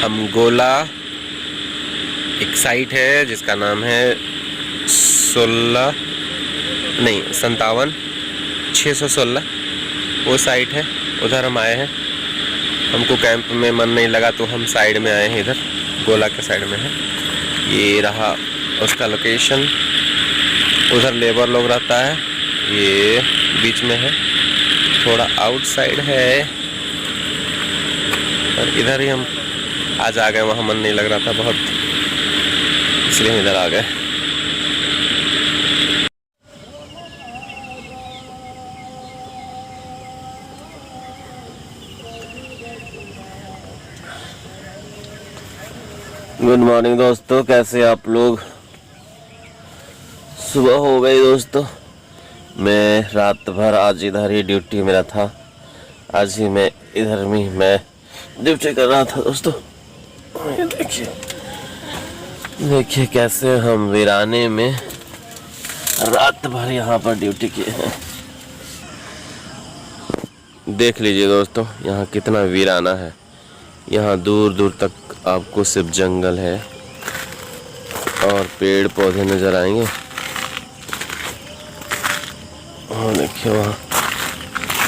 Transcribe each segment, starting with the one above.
हम गोला एक साइट है जिसका नाम है 616 वो साइट है, उधर हम आए हैं। हमको कैंप में मन नहीं लगा तो हम साइड में आए हैं, इधर गोला के साइड में है। ये रहा उसका लोकेशन, उधर लेबर लोग रहता है, ये बीच में है, थोड़ा आउटसाइड है। और इधर ही हम आज आ गए, वहाँ मन नहीं लग रहा था बहुत, इसलिए हम इधर आ गए। गुड मॉर्निंग दोस्तों, कैसे आप लोग? सुबह हो गई दोस्तों। मैं रात भर आज इधर ही ड्यूटी मेरा था, आज ही मैं इधर में मैं ड्यूटी कर रहा था दोस्तों। ये देखिए कैसे हम वीराने में रात भर यहाँ पर ड्यूटी किए हैं। देख लीजिए दोस्तों, यहाँ कितना वीराना है। यहाँ दूर दूर तक आपको सिर्फ जंगल है और पेड़ पौधे नजर आएंगे। और देखिए वहाँ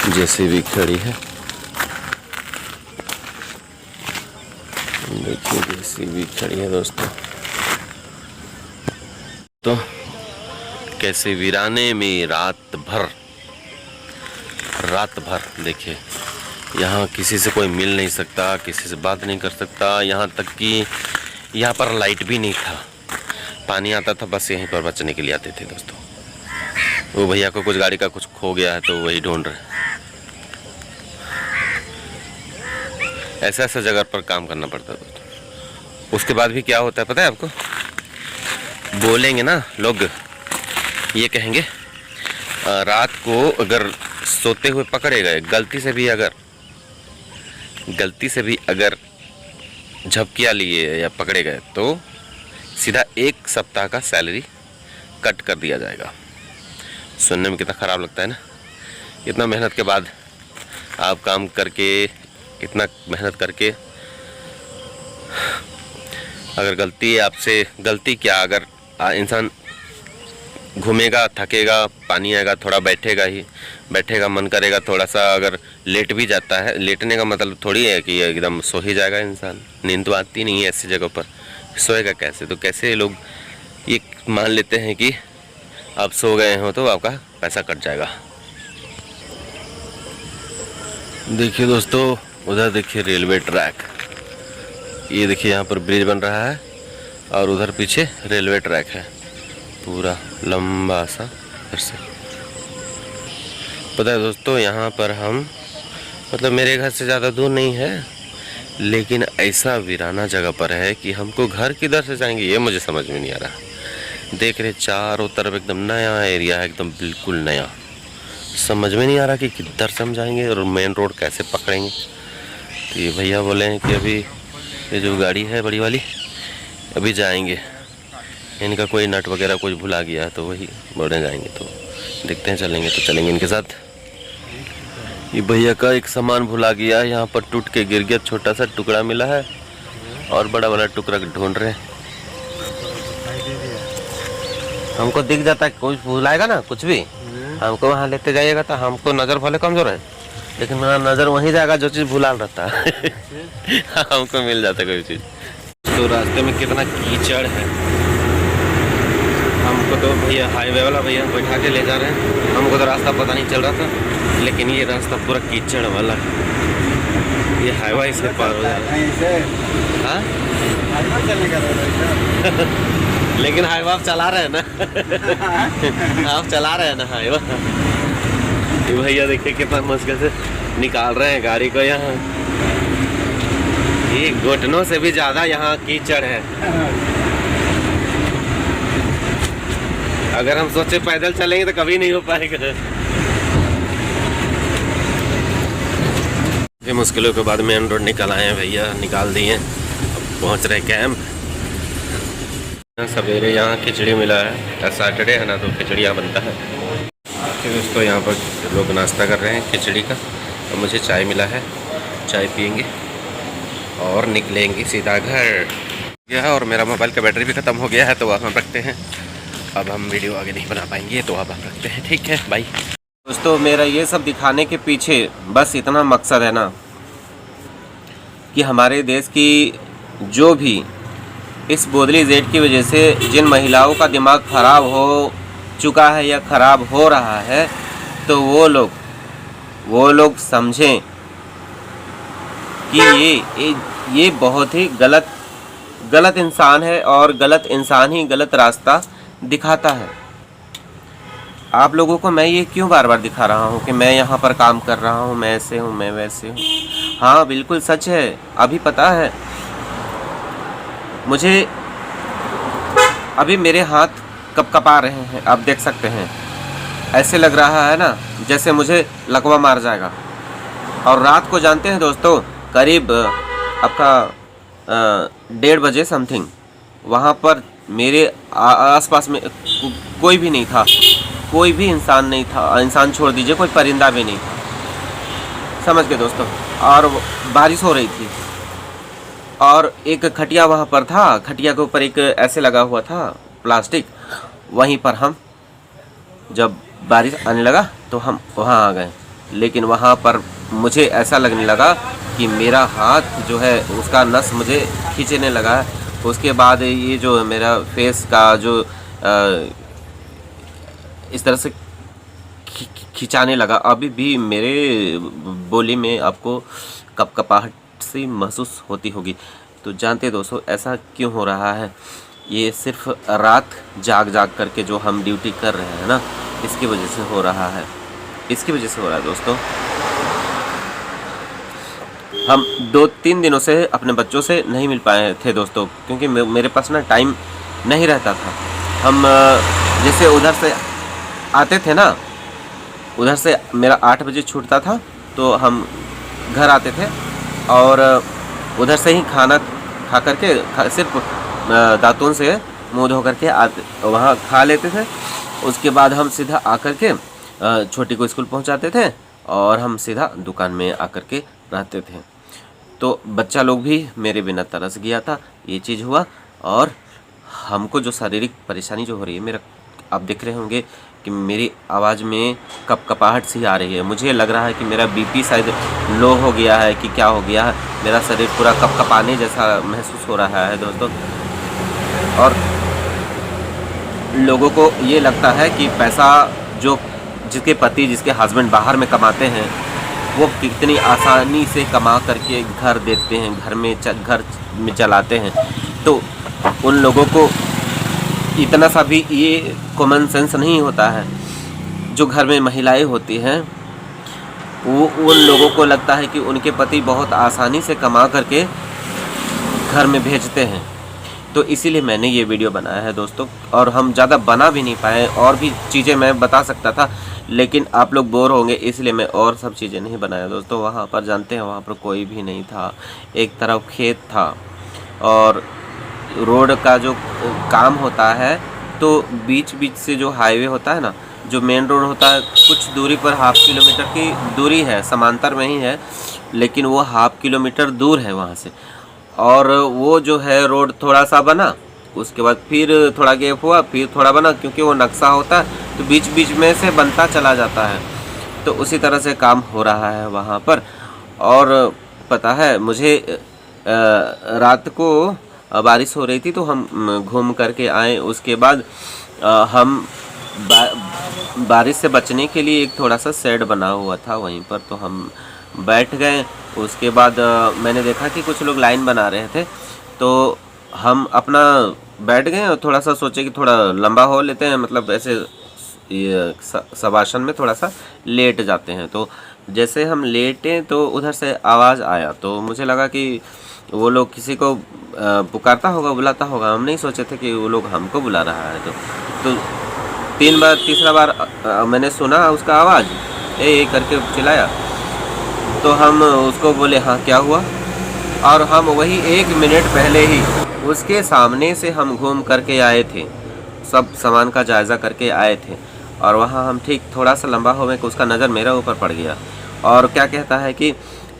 जेसीबी खड़ी है, देखिए जेसीबी खड़ी है दोस्तों। तो कैसे वीराने में रात भर देखिए, यहाँ किसी से कोई मिल नहीं सकता, किसी से बात नहीं कर सकता। यहाँ तक कि यहाँ पर लाइट भी नहीं था, पानी आता था बस यहीं पर बचने के लिए आते थे दोस्तों। वो भैया को कुछ गाड़ी का कुछ खो गया है तो वही ढूंढ रहे। ऐसा जगह पर काम करना पड़ता है दोस्तों। उसके बाद भी क्या होता है पता है आपको? बोलेंगे ना लोग, ये कहेंगे रात को अगर सोते हुए पकड़े गए, गलती से भी अगर झपकिया लिए या पकड़े गए तो सीधा 1 सप्ताह का सैलरी कट कर दिया जाएगा। सुनने में कितना ख़राब लगता है ना। इतना मेहनत के बाद आप काम करके, इतना मेहनत करके, अगर गलती आपसे, गलती क्या, अगर इंसान घूमेगा, थकेगा, पानी आएगा, थोड़ा बैठेगा, मन करेगा थोड़ा सा, अगर लेट भी जाता है, लेटने का मतलब थोड़ी है कि एकदम सो ही जाएगा इंसान। नींद तो आती नहीं है ऐसी जगह पर, सोएगा कैसे? तो कैसे लोग ये मान लेते हैं कि आप सो गए हो तो आपका पैसा कट जाएगा। देखिए दोस्तों, उधर देखिए रेलवे ट्रैक, ये देखिए यहाँ पर ब्रिज बन रहा है और उधर पीछे रेलवे ट्रैक है पूरा लंबा सा। से पता है दोस्तों, यहाँ पर हम, मतलब मेरे घर से ज़्यादा दूर नहीं है, लेकिन ऐसा वीराना जगह पर है कि हमको घर किधर से जाएंगे ये मुझे समझ में नहीं आ रहा। देख रहे चारों तरफ एकदम नया एरिया है, एकदम बिल्कुल नया। समझ में नहीं आ रहा कि किधर से हम जाएंगे और मेन रोड कैसे पकड़ेंगे। तो ये भैया बोले हैं कि अभी ये जो गाड़ी है बड़ी वाली, अभी जाएंगे, इनका कोई नट वगैरह कुछ भुला गया है तो वही बढ़े जाएंगे। तो देखते हैं, चलेंगे तो चलेंगे इनके साथ। ये भैया का एक सामान भुला गया है, यहाँ पर टूट के गिर गया, छोटा सा टुकड़ा मिला है और बड़ा वाला टुकड़ा ढूंढ रहे हैं। हमको दिख जाता है कोई भुलाएगा ना कुछ भी, हमको वहाँ लेते जाइएगा तो हमको नज़र भले कमजोर है, लेकिन मेरा नज़र वहीं जाएगा जो चीज़ भुला रहता है। हमको मिल जाता है कोई चीज़। तो रास्ते में कितना कीचड़ है। हमको तो भैया हाईवे वाला भैया बैठा के ले जा रहे हैं, हमको तो रास्ता पता नहीं चल रहा था, लेकिन ये रास्ता पूरा कीचड़ वाला है। ये हाईवे से पार हो जाएगा। हाँ लेकिन हाईवे आप चला रहे हैं ना। आप चला रहे हैं ना हाईवे। ये भैया देखिए कितना मुश्किल से निकाल रहे हैं गाड़ी को। यहाँ ये घुटनों से भी ज़्यादा यहाँ कीचड़ है। अगर हम सोचे पैदल चलेंगे तो कभी नहीं हो पाएगा। ये मुश्किलों के बाद मेन रोड निकल आए हैं भैया, निकाल दिए। अब पहुंच रहे कैंप। सवेरे यहाँ खिचड़ी मिला है, सैटरडे है ना तो खिचड़ी यहाँ बनता है। फिर उसको यहाँ पर लोग नाश्ता कर रहे हैं खिचड़ी का, और मुझे चाय मिला है, चाय पियेंगे और निकलेंगे सीधा घर। यह है और मेरा मोबाइल का बैटरी भी ख़त्म हो गया है, तो अब हम रखते हैं। अब हम वीडियो आगे नहीं बना पाएंगे, तो अब हम रखते हैं। ठीक है, बाय। दोस्तों, मेरा ये सब दिखाने के पीछे बस इतना मकसद है ना कि हमारे देश की जो भी इस बोदली जेट की वजह से जिन महिलाओं का दिमाग ख़राब हो चुका है या ख़राब हो रहा है, तो वो लोग समझें कि ये बहुत ही गलत इंसान है और गलत इंसान ही गलत रास्ता दिखाता है। आप लोगों को मैं ये क्यों बार बार दिखा रहा हूँ कि मैं यहाँ पर काम कर रहा हूँ, मैं ऐसे हूँ, मैं वैसे हूँ। हाँ, बिल्कुल सच है। अभी पता है मुझे, अभी मेरे हाथ कपकपा रहे हैं, आप देख सकते हैं। ऐसे लग रहा है ना जैसे मुझे लकवा मार जाएगा। और रात को जानते हैं दोस्तों, करीब आपका 1:30 बजे समथिंग, वहाँ पर मेरे आसपास में कोई भी नहीं था, कोई भी इंसान नहीं था। इंसान छोड़ दीजिए, कोई परिंदा भी नहीं था, समझ गए दोस्तों। और बारिश हो रही थी और एक खटिया वहाँ पर था, खटिया के ऊपर एक ऐसे लगा हुआ था प्लास्टिक। वहीं पर हम, जब बारिश आने लगा तो हम वहाँ आ गए। लेकिन वहाँ पर मुझे ऐसा लगने लगा कि मेरा हाथ जो है उसका नस मुझे खींचने लगा है। उसके बाद ये जो मेरा फेस का जो इस तरह से खिंचाने लगा। अभी भी मेरे बोली में आपको कपकपाहट सी महसूस होती होगी। तो जानते दोस्तों ऐसा क्यों हो रहा है? ये सिर्फ रात जाग करके जो हम ड्यूटी कर रहे हैं ना, इसकी वजह से हो रहा है, इसकी वजह से हो रहा है दोस्तों। हम 2-3 दिनों से अपने बच्चों से नहीं मिल पाए थे दोस्तों, क्योंकि मेरे पास ना टाइम नहीं रहता था। हम जैसे उधर से आते थे ना, उधर से मेरा 8 बजे छूटता था, तो हम घर आते थे और उधर से ही खाना खा करके सिर्फ दातुन से मुँह धो करके वहाँ खा लेते थे। उसके बाद हम सीधा आकर के छोटी को स्कूल पहुँचाते थे और हम सीधा दुकान में आकर के रहते थे। तो बच्चा लोग भी मेरे बिना तरस गया था, ये चीज़ हुआ। और हमको जो शारीरिक परेशानी जो हो रही है, मेरा आप देख रहे होंगे कि मेरी आवाज़ में कपकपाहट सी आ रही है। मुझे लग रहा है कि मेरा बीपी शायद लो हो गया है कि क्या हो गया है, मेरा शरीर पूरा कपकपाने जैसा महसूस हो रहा है दोस्तों। और लोगों को ये लगता है कि पैसा जो जिसके पति, जिसके हस्बैंड बाहर में कमाते हैं, वो कितनी आसानी से कमा करके घर देते हैं, घर में चलाते हैं। तो उन लोगों को इतना सा भी ये कॉमन सेंस नहीं होता है। जो घर में महिलाएं होती हैं, वो उन लोगों को लगता है कि उनके पति बहुत आसानी से कमा करके घर में भेजते हैं। तो इसीलिए मैंने ये वीडियो बनाया है दोस्तों। और हम ज़्यादा बना भी नहीं पाए, और भी चीज़ें मैं बता सकता था, लेकिन आप लोग बोर होंगे, इसलिए मैं और सब चीज़ें नहीं बनाया दोस्तों। वहाँ पर जानते हैं, वहाँ पर कोई भी नहीं था, एक तरफ खेत था और रोड का जो काम होता है, तो बीच से जो हाईवे होता है ना, जो मेन रोड होता है, कुछ दूरी पर 1/2 किलोमीटर की दूरी है, समांतर में ही है, लेकिन वो 1/2 किलोमीटर दूर है वहाँ से। और वो जो है रोड थोड़ा सा बना, उसके बाद फिर थोड़ा गैप हुआ, फिर थोड़ा बना, क्योंकि वो नक्शा होता है तो बीच में से बनता चला जाता है। तो उसी तरह से काम हो रहा है वहाँ पर। और पता है मुझे, रात को बारिश हो रही थी, तो हम घूम करके आए। उसके बाद हम बारिश से बचने के लिए एक थोड़ा सा शेड बना हुआ था वहीं पर, तो हम बैठ गए। उसके बाद मैंने देखा कि कुछ लोग लाइन बना रहे थे, तो हम अपना बैठ गए और थोड़ा सा सोचे कि थोड़ा लंबा हो लेते हैं, मतलब ऐसे ये शवासन में थोड़ा सा लेट जाते हैं। तो जैसे हम लेटे तो उधर से आवाज़ आया, तो मुझे लगा कि वो लोग किसी को पुकारता होगा, बुलाता होगा। हम नहीं सोचे थे कि वो लोग हमको बुला रहा है। तो 3 बार, तीसरा बार मैंने सुना उसका आवाज़, ए करके चिल्लाया। तो हम उसको बोले हाँ क्या हुआ, और हम वही 1 मिनट पहले ही उसके सामने से हम घूम करके आए थे, सब सामान का जायज़ा करके आए थे। और वहाँ हम ठीक थोड़ा सा लंबा हो गए कि उसका नज़र मेरे ऊपर पड़ गया, और क्या कहता है कि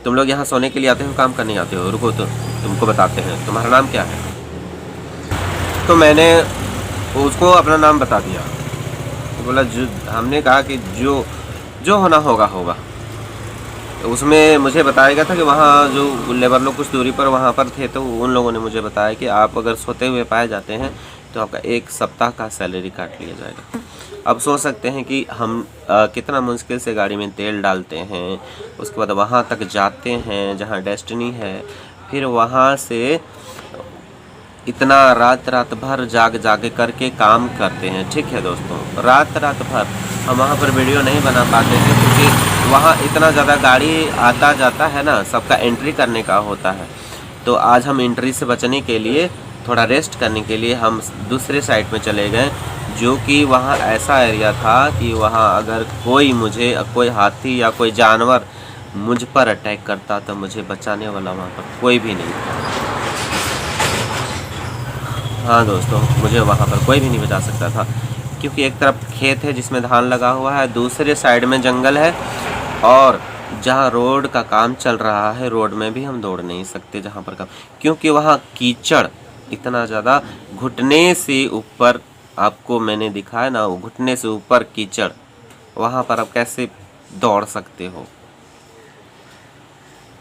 तुम लोग यहाँ सोने के लिए आते हो, काम करने आते हो? रुको तो तुमको बताते हैं, तुम्हारा नाम क्या है? तो मैंने उसको अपना नाम बता दिया। तो बोला जो, हमने कहा कि जो जो होना होगा होगा। तो उसमें मुझे बताया गया था कि वहाँ जो लेबर लोग कुछ दूरी पर वहाँ पर थे, तो उन लोगों ने मुझे बताया कि आप अगर सोते हुए पाए जाते हैं तो आपका 1 सप्ताह का सैलरी काट लिया जाएगा। अब सोच सकते हैं कि हम कितना मुश्किल से गाड़ी में तेल डालते हैं, उसके बाद वहाँ तक जाते हैं जहाँ डेस्टिनी है, फिर वहाँ से इतना रात भर जाग करके काम करते हैं। ठीक है दोस्तों, रात भर हम वहाँ पर वीडियो नहीं बना पाते थे क्योंकि वहाँ इतना ज़्यादा गाड़ी आता जाता है ना, सबका एंट्री करने का होता है। तो आज हम एंट्री से बचने के लिए, थोड़ा रेस्ट करने के लिए हम दूसरे साइड में चले गए, जो कि वहाँ ऐसा एरिया था कि वहाँ अगर कोई हाथी या कोई जानवर मुझ पर अटैक करता तो मुझे बचाने वाला वहाँ पर कोई भी नहीं था। हाँ दोस्तों, मुझे वहाँ पर कोई भी नहीं बचा सकता था क्योंकि एक तरफ खेत है जिसमें धान लगा हुआ है, दूसरे साइड में जंगल है, और जहाँ रोड का काम चल रहा है, रोड में भी हम दौड़ नहीं सकते जहाँ पर काम, क्योंकि वहाँ कीचड़ इतना ज़्यादा, घुटने से ऊपर, आपको मैंने दिखाया ना, वो घुटने से ऊपर कीचड़, वहाँ पर आप कैसे दौड़ सकते हो?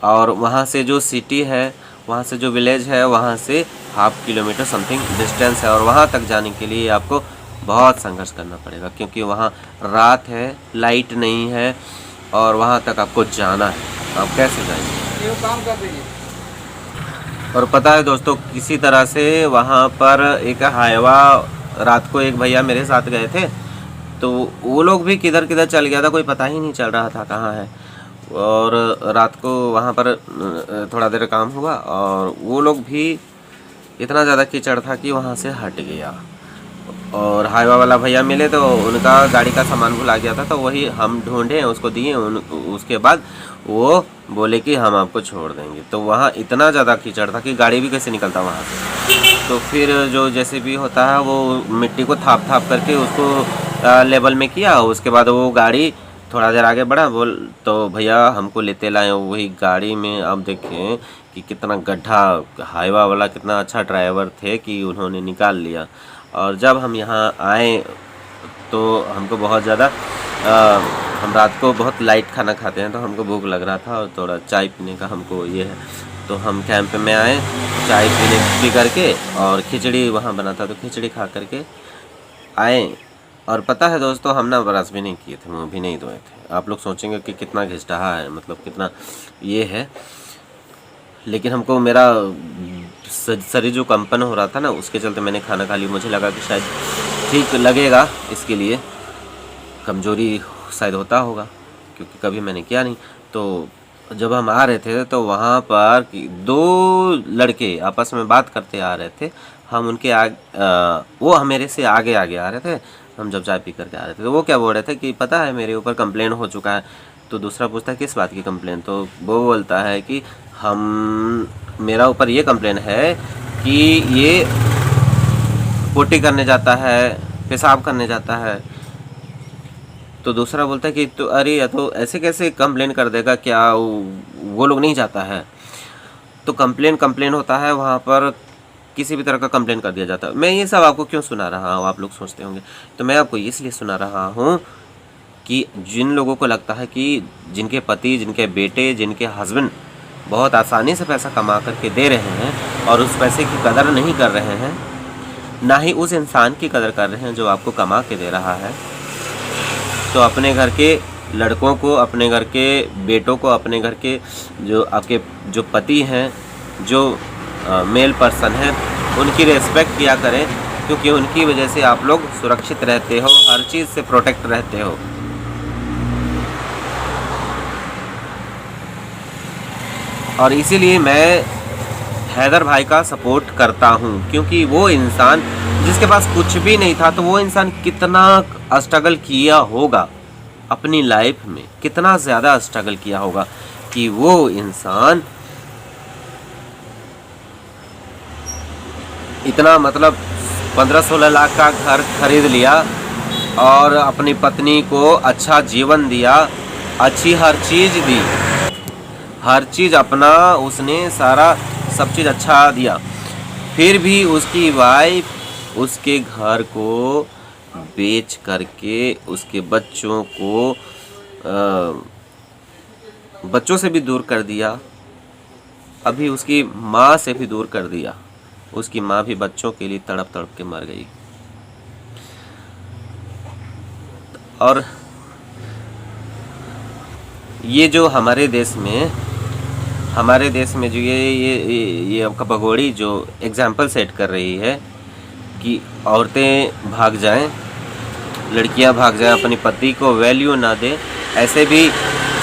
और वहाँ से जो सिटी है, वहाँ से जो विलेज है, वहाँ से 1/2 किलोमीटर समथिंग डिस्टेंस है, और वहाँ तक जाने के लिए आपको बहुत संघर्ष करना पड़ेगा क्योंकि वहाँ रात है, लाइट नहीं है, और वहाँ तक आपको जाना है। आप कैसे जाएंगे? ये काम कर दीजिए। और पता है दोस्तों, किसी तरह से वहाँ पर एक हाईवा, रात को एक भैया मेरे साथ गए थे, तो वो लोग भी किधर किधर चल गया था, कोई पता ही नहीं चल रहा था कहाँ है। और रात को वहाँ पर थोड़ा देर काम हुआ और वो लोग भी, इतना ज़्यादा कीचड़ था कि वहाँ से हट गया। और हाईवा वाला भैया मिले तो उनका गाड़ी का सामान भुला गया था, तो वही हम ढूंढे, उसको दिए, उसके बाद वो बोले कि हम आपको छोड़ देंगे। तो वहाँ इतना ज़्यादा कीचड़ था कि गाड़ी भी कैसे निकलता वहाँ से। तो फिर जो जैसे भी होता है वो मिट्टी को थाप करके उसको लेवल में किया। उसके बाद वो गाड़ी थोड़ा देर आगे बढ़ा, बोल तो भैया हमको लेते लाए वही गाड़ी में। अब देखें कि कितना गड्ढा, हाईवा वाला कितना अच्छा ड्राइवर थे कि उन्होंने निकाल लिया। और जब हम यहाँ आए तो हमको बहुत ज़्यादा, हम रात को बहुत लाइट खाना खाते हैं, तो हमको भूख लग रहा था और थोड़ा चाय पीने का हमको ये है। तो हम कैंप में आए, चाय पी करके, और खिचड़ी वहाँ बना था तो खिचड़ी खा करके आए। और पता है दोस्तों, हम ना ब्रश भी नहीं किए थे, मुँह भी नहीं धोए थे। आप लोग सोचेंगे कि कितना घिसटहा है, मतलब कितना ये है, लेकिन हमको मेरा शरीर जो कंपन हो रहा था ना, उसके चलते मैंने खाना खा लिया। मुझे लगा कि शायद ठीक लगेगा, इसके लिए कमज़ोरी शायद होता होगा, क्योंकि कभी मैंने किया नहीं। तो जब हम आ रहे थे तो वहाँ पर 2 लड़के आपस में बात करते आ रहे थे। हम उनके वो मेरे से आगे आ रहे थे। हम जब चाय पी करके आ रहे थे तो वो क्या बोल रहे थे कि पता है मेरे ऊपर कंप्लेन हो चुका है। तो दूसरा पूछता है किस बात की कंप्लेन? तो वो बोलता है कि मेरा ऊपर ये कंप्लेन है कि ये पोटी करने जाता है, पेशाब करने जाता है। तो दूसरा बोलता है कि तो अरे या तो ऐसे कैसे कंप्लेन कर देगा, क्या वो लोग नहीं जाता है? तो कंप्लेन होता है वहाँ पर, किसी भी तरह का कंप्लेन कर दिया जाता है। मैं ये सब आपको क्यों सुना रहा हूँ, आप लोग सोचते होंगे। तो मैं आपको इसलिए सुना रहा हूँ कि जिन लोगों को लगता है कि जिनके पति, जिनके बेटे, जिनके हस्बैंड बहुत आसानी से पैसा कमा करके दे रहे हैं और उस पैसे की कदर नहीं कर रहे हैं, ना ही उस इंसान की कदर कर रहे हैं जो आपको कमा के दे रहा है, तो अपने घर के लड़कों को, अपने घर के बेटों को, अपने घर के जो आपके जो पति हैं, जो मेल पर्सन हैं, उनकी रेस्पेक्ट किया करें, क्योंकि उनकी वजह से आप लोग सुरक्षित रहते हो, हर चीज़ से प्रोटेक्ट रहते हो। और इसीलिए मैं हैदर भाई का सपोर्ट करता हूँ, क्योंकि वो इंसान जिसके पास कुछ भी नहीं था, तो वो इंसान कितना स्ट्रगल किया होगा अपनी लाइफ में, कितना ज़्यादा स्ट्रगल किया होगा कि वो इंसान इतना, मतलब 15-16 लाख का घर खरीद लिया और अपनी पत्नी को अच्छा जीवन दिया, अच्छी हर चीज़ दी। हर चीज़ अपना उसने सारा सब चीज़ अच्छा दिया, फिर भी उसकी वाइफ उसके घर को बेच करके उसके बच्चों को बच्चों से भी दूर कर दिया, अभी उसकी माँ से भी दूर कर दिया। उसकी माँ भी बच्चों के लिए तड़प तड़प के मर गई। और ये जो हमारे देश में जो ये आपका भगोड़ी जो एग्जाम्पल सेट कर रही है कि औरतें भाग जाएं, लड़कियां भाग जाएं, अपने पति को वैल्यू ना दें। ऐसे भी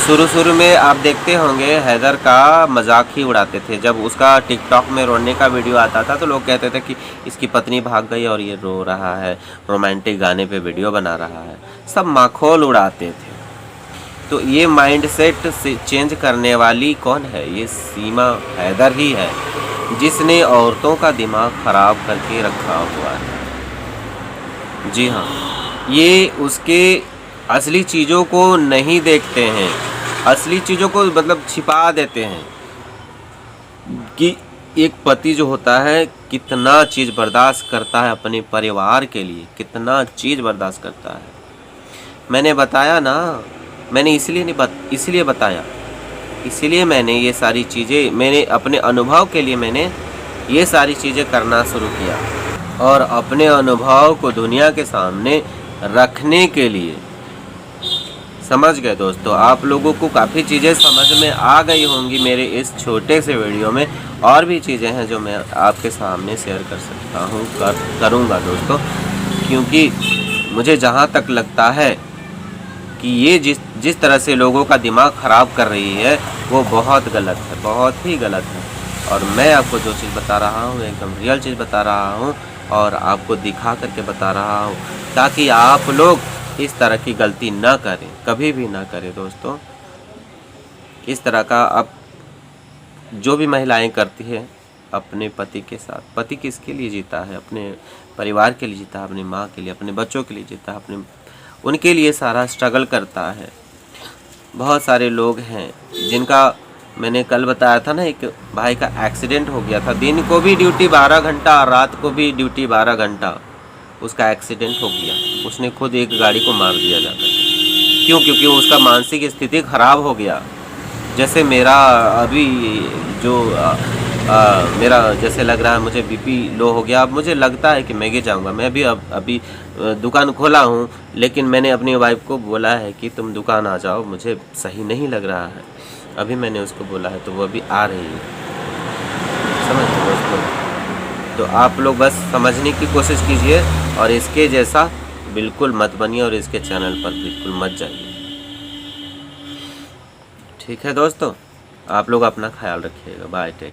शुरू में आप देखते होंगे हैदर का मजाक ही उड़ाते थे। जब उसका टिकटॉक में रोने का वीडियो आता था तो लोग कहते थे कि इसकी पत्नी भाग गई और ये रो रहा है, रोमांटिक गाने पे वीडियो बना रहा है, सब माखौल उड़ाते थे। तो ये माइंडसेट से चेंज करने वाली कौन है? ये सीमा हैदर ही है, जिसने औरतों का दिमाग खराब करके रखा हुआ है। जी हाँ, ये उसके असली चीज़ों को नहीं देखते हैं, असली चीज़ों को मतलब छिपा देते हैं कि एक पति जो होता है कितना चीज़ बर्दाश्त करता है अपने परिवार के लिए, कितना चीज़ बर्दाश्त करता है। मैंने बताया ना, मैंने इसलिए बताया, इसीलिए मैंने ये सारी चीज़ें, मैंने अपने अनुभव के लिए मैंने ये सारी चीज़ें करना शुरू किया और अपने अनुभव को दुनिया के सामने रखने के लिए। समझ गए दोस्तों? आप लोगों को काफ़ी चीज़ें समझ में आ गई होंगी मेरे इस छोटे से वीडियो में। और भी चीज़ें हैं जो मैं आपके सामने शेयर कर सकता हूँ, करूँगा दोस्तों, क्योंकि मुझे जहाँ तक लगता है कि ये जिस तरह से लोगों का दिमाग ख़राब कर रही है वो बहुत गलत है, बहुत ही गलत है। और मैं आपको जो चीज़ बता रहा हूँ एकदम रियल चीज़ बता रहा हूँ और आपको दिखा करके बता रहा हूँ, ताकि आप लोग इस तरह की गलती ना करें, कभी भी ना करें दोस्तों। इस तरह का अब जो भी महिलाएं करती है अपने पति के साथ, पति किसके लिए जीता है? अपने परिवार के लिए जीता है, अपनी माँ के लिए, अपने बच्चों के लिए जीता है, उनके लिए सारा स्ट्रगल करता है। बहुत सारे लोग हैं जिनका मैंने कल बताया था ना, एक भाई का एक्सीडेंट हो गया था, दिन को भी ड्यूटी 12 घंटा, रात को भी ड्यूटी 12 घंटा, उसका एक्सीडेंट हो गया। उसने खुद एक गाड़ी को मार दिया जाकर। क्यों? क्योंकि उसका मानसिक स्थिति खराब हो गया। जैसे मेरा अभी जो मेरा जैसे लग रहा है मुझे बीपी लो हो गया, अब मुझे लगता है कि मैं गिर जाऊंगा। मैं भी अभी दुकान खोला हूँ, लेकिन मैंने अपनी वाइफ को बोला है कि तुम दुकान आ जाओ, मुझे सही नहीं लग रहा है। अभी मैंने उसको बोला है तो वो अभी आ रही है। समझते दोस्तों? तो आप लोग बस समझने की कोशिश कीजिए और इसके जैसा बिल्कुल मत बनिए और इसके चैनल पर बिल्कुल मत जाइए। ठीक है दोस्तों, आप लोग अपना ख्याल रखिएगा। Bye, take.